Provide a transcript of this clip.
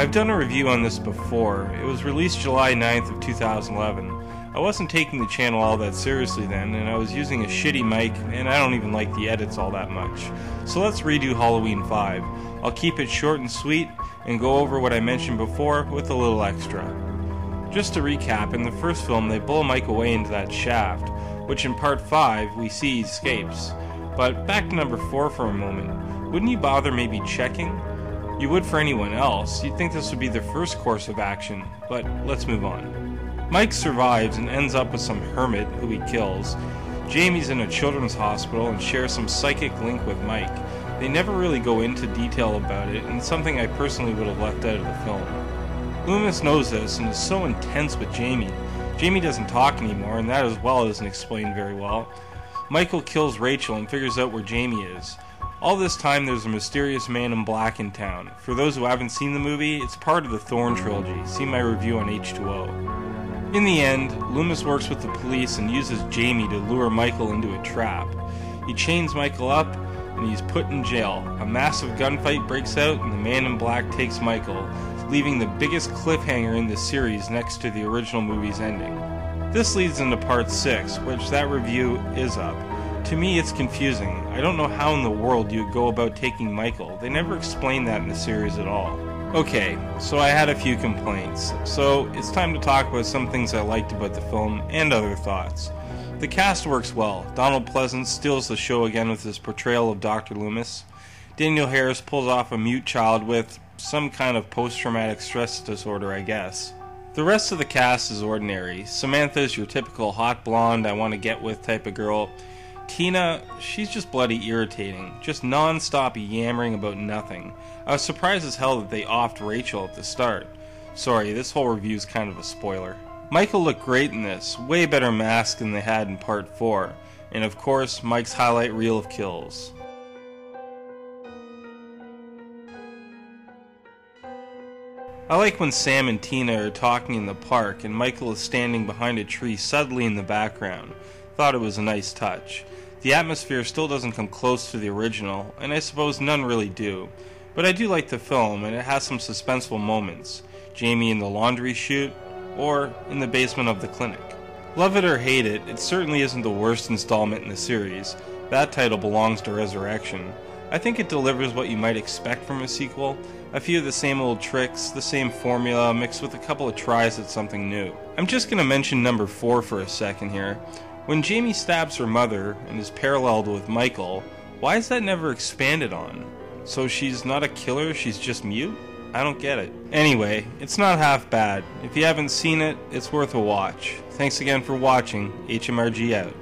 I've done a review on this before. It was released July 9th of 2011. I wasn't taking the channel all that seriously then, and I was using a shitty mic, and I don't even like the edits all that much. So let's redo Halloween 5. I'll keep it short and sweet, and go over what I mentioned before with a little extra. Just to recap, in the first film they blow Mike away into that shaft, which in part 5 we see he escapes. But back to number 4 for a moment. Wouldn't you bother maybe checking? You would for anyone else. You'd think this would be their first course of action, but let's move on. Mike survives and ends up with some hermit who he kills. Jamie's in a children's hospital and shares some psychic link with Mike. They never really go into detail about it, and it's something I personally would have left out of the film. Loomis knows this and is so intense with Jamie. Jamie doesn't talk anymore, and that as well isn't explained very well. Michael kills Rachel and figures out where Jamie is. All this time there's a mysterious man in black in town. For those who haven't seen the movie, it's part of the Thorn trilogy. See my review on H2O. In the end, Loomis works with the police and uses Jamie to lure Michael into a trap. He chains Michael up and he's put in jail. A massive gunfight breaks out and the man in black takes Michael, leaving the biggest cliffhanger in the series next to the original movie's ending. This leads into part 6, which that review is up. To me, it's confusing. I don't know how in the world you would go about taking Michael. They never explain that in the series at all. Okay, so I had a few complaints. So it's time to talk about some things I liked about the film and other thoughts. The cast works well. Donald Pleasence steals the show again with his portrayal of Dr. Loomis. Daniel Harris pulls off a mute child with some kind of post-traumatic stress disorder, I guess. The rest of the cast is ordinary. Samantha's your typical hot blonde, I want to get with type of girl. Tina, she's just bloody irritating, just non-stop yammering about nothing. I was surprised as hell that they offed Rachel at the start. Sorry, this whole review's kind of a spoiler. Michael looked great in this, way better mask than they had in part 4, and of course, Mike's highlight reel of kills. I like when Sam and Tina are talking in the park and Michael is standing behind a tree subtly in the background. Thought it was a nice touch. The atmosphere still doesn't come close to the original, and I suppose none really do. But I do like the film, and it has some suspenseful moments. Jamie in the laundry chute, or in the basement of the clinic. Love it or hate it, it certainly isn't the worst installment in the series. That title belongs to Resurrection. I think it delivers what you might expect from a sequel. A few of the same old tricks, the same formula, mixed with a couple of tries at something new. I'm just going to mention number 4 for a second here. When Jamie stabs her mother and is paralleled with Michael, why is that never expanded on? So she's not a killer, she's just mute? I don't get it. Anyway, it's not half bad. If you haven't seen it, it's worth a watch. Thanks again for watching. HMRG out.